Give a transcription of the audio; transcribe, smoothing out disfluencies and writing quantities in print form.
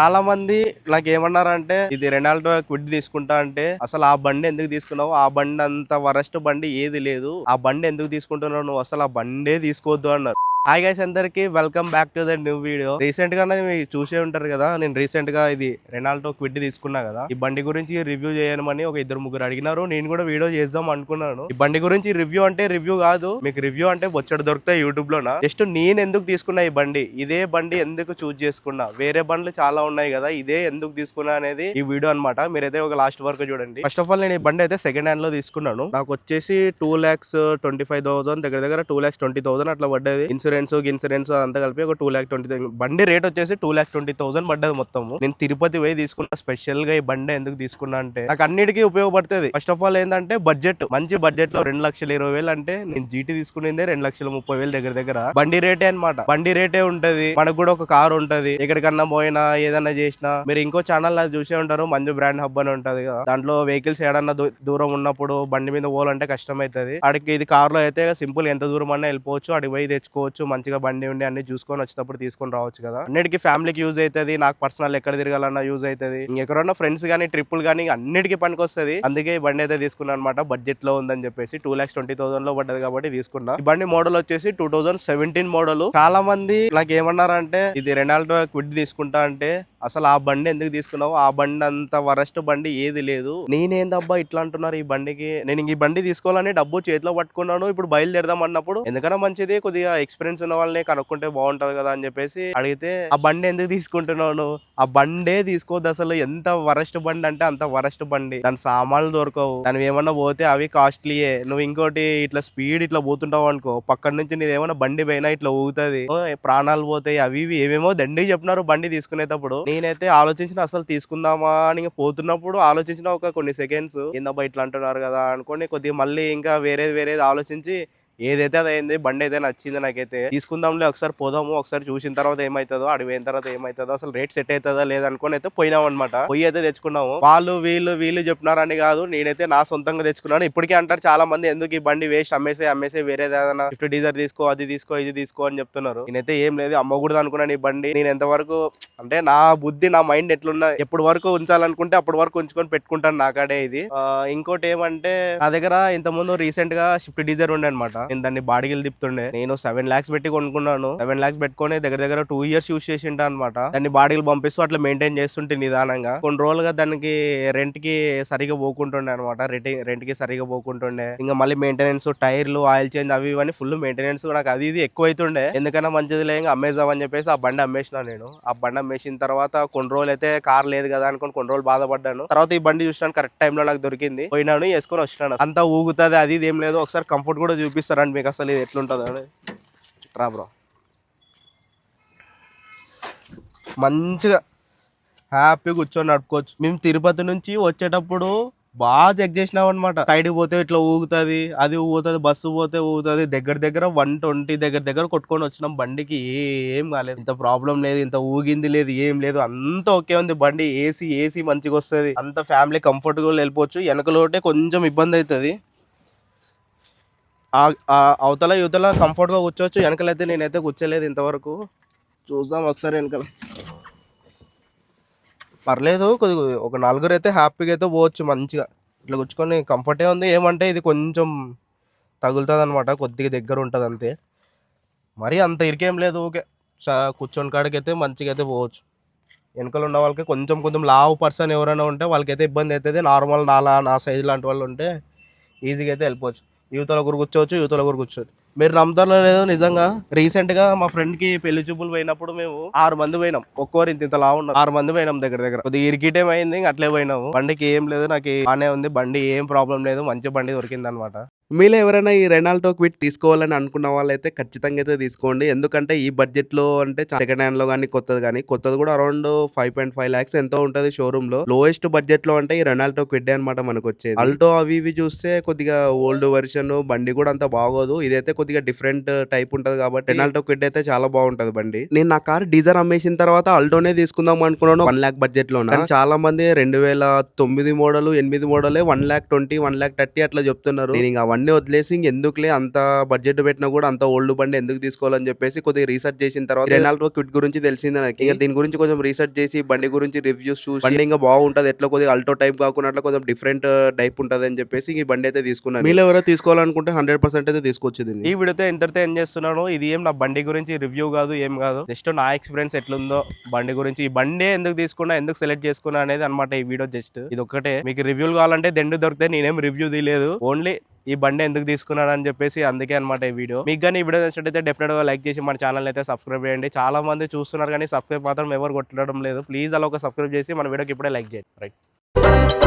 చాలా మంది నాకేమన్నారంటే ఇది రెనాల్డో క్విడ్ తీసుకుంటా అంటే అసలు ఆ బండి ఎందుకు తీసుకున్నావు, ఆ బండి అంత వరస్ట్ బండి ఏది లేదు, ఆ బండి ఎందుకు తీసుకుంటున్నావు నువ్వు, అసలు ఆ బండే తీసుకోవద్దు అన్నారు. హాయ్ గైస్, అందరికి welcome back to the new video. Recent గానే మీరు చూసే ఉంటారు కదా, నేను రీసెంట్ గా ఇది రెనాల్డో క్విడ్ తీసుకున్నా కదా. ఈ బండి గురించి రివ్యూ చేయమని ఒక ఇద్దరు ముగ్గురు అడిగినారు, నేను కూడా వీడియో చేద్దాం అనుకున్నాను. ఈ బండి గురించి రివ్యూ అంటే రివ్యూ కాదు, మీకు రివ్యూ అంటే బొచ్చడు దొరుకుతాయి యూట్యూబ్ లోనా. జస్ట్ నేను ఎందుకు తీసుకున్నా ఈ బండి, ఇదే బండి ఎందుకు చూస్ చేసుకున్నా, వేరే బండ్లు చాలా ఉన్నాయి కదా, ఇదే ఎందుకు తీసుకున్నా అనేది ఈ వీడియో అనమాట. మీరైతే ఒక లాస్ట్ వరకు చూడండి. ఫస్ట్ ఆఫ్ ఆల్ నేను ఈ బండి అయితే సెకండ్ హ్యాండ్ లో తీసుకున్నాను. నాకు వచ్చేసి 2,25,000 దగ్గర దగ్గర 2,20,000 అట్లా పడ్డది. ఇన్సూరెన్స్ అంతా కలిపి ఒక 2,20,000. బండి రేట్ వచ్చేసి 2,20,000 పడ్డది మొత్తం. నేను తిరుపతి పోయి తీసుకున్నా. స్పెషల్ గా ఈ బండి ఎందుకు తీసుకున్నా అంటే నాకు అన్నిటికీ ఉపయోగపడుతుంది. ఫస్ట్ ఆఫ్ ఆల్ ఏంటంటే బడ్జెట్, మంచి బడ్జెట్ లో 2,20,000 అంటే నేను జీటీ తీసుకునేదే 2,30,000 దగ్గర దగ్గర. బండి రేటే అనమాట, బండి రేటే ఉంటది. మనకు కూడా ఒక కార్ ఉంటది, ఎక్కడికన్నా పోయినా ఏదన్నా చేసినా. మీరు ఇంకో ఛానల్ నాకు చూసే ఉంటారు, మంజు బ్రాండ్ హబ్ అని ఉంటది కదా, దాంట్లో వెహికల్స్ ఏడన్నా దూరం ఉన్నప్పుడు బండి మీద పోవాలంటే కష్టం అవుతుంది. అడికి ఇది కార్ లో అయితే సింపుల్, ఎంత దూరం అన్నా వెళ్ళిపోవచ్చు, అడికి పోయి తెచ్చుకోవచ్చు, మంచిగా బండి ఉండి అన్ని చూసుకొని వచ్చేటప్పుడు తీసుకొని రావచ్చు కదా. అన్నిటికీ ఫ్యామిలీకి యూజ్ అవుతుంది, నాకు పర్సనల్ ఎక్కడ తిరగాలన్నా యూజ్ అవుతుంది, ఇంకెక్కడన్నా ఫ్రెండ్స్ కానీ ట్రిప్పులు కానీ అన్నిటికీ పనికి వస్తుంది. అందుకే ఈ బండి అయితే తీసుకున్నాను అనమాట. బడ్జెట్ లో ఉందని చెప్పేసి 2,20,000 లో పడ్డది కాబట్టి తీసుకున్నా. ఈ బండి మోడల్ వచ్చేసి 2017 మోడల్. చాలా మంది నాకు ఏమన్నారంటే ఇది రెనాల్డో క్విడ్ తీసుకుంటా అంటే అసలు ఆ బండి ఎందుకు తీసుకున్నావు, ఆ బండి అంత వరస్ట్ బండి ఏది లేదు. నేనేందబ్బా ఇట్లా అంటున్నారు ఈ బండికి, నేను ఈ బండి తీసుకోవాలని డబ్బు చేతిలో పట్టుకున్నాను. ఇప్పుడు బయలుదేరదాం అన్నప్పుడు ఎందుకన్నా మంచిది, కొద్దిగా ఎక్స్పీరియన్స్ ఉన్న వాళ్ళని కనుక్కుంటే బాగుంటది కదా అని చెప్పేసి అడిగితే ఆ బండి ఎందుకు తీసుకుంటున్నావు, ఆ బండే తీసుకోవద్దు, అసలు ఎంత వరస్ట్ బండి అంటే అంత వరస్ట్ బండి. దాని సామాన్లు దొరకవు, దాని ఏమన్నా పోతే అవి కాస్ట్లీయే. నువ్వు ఇంకోటి ఇట్లా స్పీడ్ ఇట్లా పోతుంటావు అనుకో, పక్కన నుంచి నీదేమన్నా బండి పోయినా ఇట్లా ఊగుతుంది, ప్రాణాలు పోతాయి, అవి ఇవి ఏమేమో దండికి చెప్పినారు బండి తీసుకునేటప్పుడు. నేనైతే ఆలోచించిన అసలు తీసుకుందామా అని పోతున్నప్పుడు ఆలోచించిన ఒక కొన్ని సెకండ్స్, ఏందబ్బా ఇట్లా అంటున్నారు కదా అనుకోని కొద్దిగా మళ్ళీ ఇంకా వేరేది ఆలోచించి ఏదైతే అది అయింది. బండి అయితే నచ్చింది నాకైతే, తీసుకుందాంలే ఒకసారి పోదాము, ఒకసారి చూసిన తర్వాత ఏమవుతుందో, అడిగి పోయిన తర్వాత ఏమవుతుందో, అసలు రేట్ సెట్ అవుతుందా లేదనుకోని అయితే పోయినాం అనమాట. పోయి అయితే తెచ్చుకున్నాము. వాళ్ళు వీళ్ళు చెప్పినారని కాదు, నేనైతే నా సొంతంగా తెచ్చుకున్నాను. ఇప్పటికే అంటారు చాలా మంది, ఎందుకు ఈ బండి వేస్ట్, అమ్మేసే వేరేది ఏదైనా స్విఫ్ట్ డీజర్ తీసుకో, అది తీసుకో, ఇది తీసుకో అని చెప్తున్నారు. నేనైతే ఏం లేదు, అమ్మకూడదు అనుకున్నాను ఈ బండి. నేను ఎంతవరకు అంటే నా బుద్ధి, నా మైండ్ ఎట్లున్నా, ఎప్పటి వరకు ఉంచాలనుకుంటే అప్పటి వరకు ఉంచుకొని పెట్టుకుంటాను నాకాడే ఇది. ఇంకోటి ఏమంటే నా దగ్గర ఇంత ముందు రీసెంట్ గా స్విఫ్ట్ డీజర్ ఉండే అనమాట. నేను దాన్ని బాడిగిలు తిప్పుతుండే. నేను 7 lakhs పెట్టి కొనుక్కున్నాను. 7 lakhs పెట్టుకొని దగ్గర దగ్గర 2 years యూస్ చేసింటా అనమాట. దాన్ని బాడిగిలు పంపిస్తూ అట్లా మెయింటైన్ చేస్తుంటే నిదానంగా. కొన్ని రోజులుగా దానికి రెంట్ కి సరిగా పోకుంటుండే అనమాట. రెంట్ కి సరిగా పోకుంటుండే. ఇంకా మళ్ళీ మెయింటెనెన్స్, టైర్లు, ఆయిల్ చేంజ్, అవి ఇవన్నీ ఫుల్ మెయింటెనెన్స్. నాకు అది ఇది ఎక్కువ అవుతుండే. ఎందుకన్నా మంచిది లేక అమ్మేద్దాం అని చెప్పేసి ఆ బండి అమ్మేసిన నేను. ఆ బండి అమ్మేసిన తర్వాత కొన్ని రోజులు అయితే కార్ లేదు కదా అనుకుని కొన్ని రోజులు బాధపడ్డాను. తర్వాత ఈ బండి చూసినాను, కరెక్ట్ టైం లో నాకు దొరికింది, పోయినాను, వేసుకొని వచ్చినాను. అంతా ఊగుతుంది, అది ఇది ఏం లేదు. ఒకసారి కంఫర్ట్ కూడా చూపిస్తారండి మీకు అసలు ఇది ఎట్లుంటుందో అని. రా బ్రో, మంచిగా హ్యాపీగా కూర్చొని నడుపుకోవచ్చు. మేము తిరుపతి నుంచి వచ్చేటప్పుడు బాగా చెక్ చేసినాం అనమాట. సైడ్కి పోతే ఇట్లా ఊగుతుంది, అది ఊగుతుంది, బస్సు పోతే ఊగుతుంది. దగ్గర దగ్గర 120 దగ్గర కొట్టుకొని వచ్చినాం. బండికి ఏం కాలేదు, ఇంత ప్రాబ్లం లేదు, ఇంత ఊగింది లేదు, ఏం లేదు, అంత ఓకే ఉంది బండి. ఏసీ మంచిగా వస్తుంది, అంత ఫ్యామిలీ కంఫర్టబుల్ వెళ్ళిపోవచ్చు. వెనకలోటే కొంచెం ఇబ్బంది అవుతుంది, అవతల యువతల కంఫర్ట్ గా కూర్చోవచ్చు, వెనకలైతే నేనైతే కూర్చోలేదు ఇంతవరకు. చూద్దాం ఒకసారి వెనకాల. పర్లేదు, కొద్దిగా ఒక నలుగురు అయితే హ్యాపీగా అయితే పోవచ్చు మంచిగా. ఇట్లా కూర్చుకొని కంఫర్టే ఉంది. ఏమంటే ఇది కొంచెం తగులుతుంది అనమాట, కొద్దిగా దగ్గర ఉంటుంది అంతే, మరి అంత ఇరికేం లేదు. ఓకే, కూర్చొని కాడికి అయితే మంచిగా అయితే పోవచ్చు. వెనకలు ఉన్న వాళ్ళకి కొంచెం లావు పర్సన్ ఎవరైనా ఉంటే వాళ్ళకైతే ఇబ్బంది అవుతుంది. నార్మల్ నా సైజ్ లాంటి వాళ్ళు ఉంటే ఈజీగా అయితే వెళ్ళిపోవచ్చు. యువతలో ఒకరు కూర్చోవచ్చు, యువతలో ఒకరు కూర్చోవచ్చు. మీరు నమ్ముతారో లేదో, నిజంగా రీసెంట్ గా మా ఫ్రెండ్ కి పెళ్లి చూపులు పోయినప్పుడు మేము 6 మంది పోయినాం. ఒక్కోరు ఇంత లా ఉన్నారు, 6 మంది పోయినాం. దగ్గర దగ్గర కొద్దిగా ఇరికిటేం అయింది, ఇంక అట్లే పోయినాము. బండికి ఏం లేదు, నాకు బానే ఉంది బండి, ఏం ప్రాబ్లం లేదు, మంచి బండి దొరికింది అనమాట. మీలో ఎవరైనా ఈ రెనాల్డో క్విడ్ తీసుకోవాలని అనుకున్న వాళ్ళైతే ఖచ్చితంగా అయితే తీసుకోండి. ఎందుకంటే ఈ బడ్జెట్ లో అంటే సెకండ్ హ్యాండ్ లో కానీ కొత్తది కూడా అరౌండ్ 5.5 lakhs ఎంతో ఉంటది షోరూమ్ లో. లోయెస్ట్ బడ్జెట్ లో అంటే ఈ రెనాల్డో క్విడ్ అనమాట మనకు వచ్చేది. ఆల్టో అవి ఇవి చూస్తే కొద్దిగా ఓల్డ్ వెర్షన్, బండి కూడా అంత బాగోదు. ఇదైతే కొద్దిగా డిఫరెంట్ టైప్ ఉంటది కాబట్టి రెనాల్డో క్విడ్ అయితే చాలా బాగుంటది బండి. నేను నా కార్ డీజర్ అమ్మేసిన తర్వాత ఆల్టోనే తీసుకుందాం అనుకున్నాను 1 lakh బడ్జెట్ లో. చాలా మంది 2009 మోడల్, 8 మోడలే 1,20,000, 1,30,000 అట్లా చెప్తున్నారు. నేను ఇంకా బండి వదిలేసి ఎందుకులే అంత బడ్జెట్ పెట్టినా కూడా అంత ఓల్డ్ బండి ఎందుకు తీసుకోవాలని చెప్పేసి కొద్దిగా రీసెర్చ్ చేసిన తర్వాత రెనాల్డో క్విడ్ గురించి తెలిసింది నాకు. ఇక దీని గురించి కొంచెం రీసెర్చ్ చేసి బండి గురించి రివ్యూస్ చూసి బండి ఇంకా బాగుంటది, ఎట్లా కొద్దిగా అల్టో టైప్ కాకుండా అట్లా కొంచెం డిఫరెంట్ టైప్ ఉంటది అని చెప్పేసి ఈ బండి అయితే తీసుకున్నాను. మీరు ఎవరో తీసుకోవాలనుకుంటే 100% అయితే తీసుకోవచ్చు దీన్ని. ఈ వీడియోతో ఎంతటితో ఏం చేస్తున్నాను, ఇది ఏం నా బండి గురించి రివ్యూ కాదు, ఏం కాదు, జస్ట్ నా ఎక్స్పీరియన్స్ ఎట్లుందో బండి గురించి, ఈ బండి ఎందుకు తీసుకున్నా, ఎందుకు సెలెక్ట్ చేసుకున్నా అనేది అనమాట ఈ వీడియో. జస్ట్ ఇది ఒక్కటే. మీకు రివ్యూలు కావాలంటే దెండు దొరికితే నేనేం రివ్యూ తీయలేదు, ఓన్లీ ఈ బండి ఎందుకు తీసుకున్నాను అని చెప్పేసి, అందుకే అనమాట ఈ వీడియో. మీకు కానీ ఈ వీడియో నచ్చినట్టయితే డెఫినెట్ గా లైక్ చేసి మన ఛానల్ అయితే సబ్స్క్రైబ్ చేయండి. చాలా మంది చూస్తున్నారు కానీ సబ్స్క్రైబ్ మాత్రం ఎవరు కొట్టడం లేదు. ప్లీజ్ అలా ఒక సబ్స్క్రైబ్ చేసి మన వీడియోకి ఇప్పుడే లైక్ చేయండి. రైట్.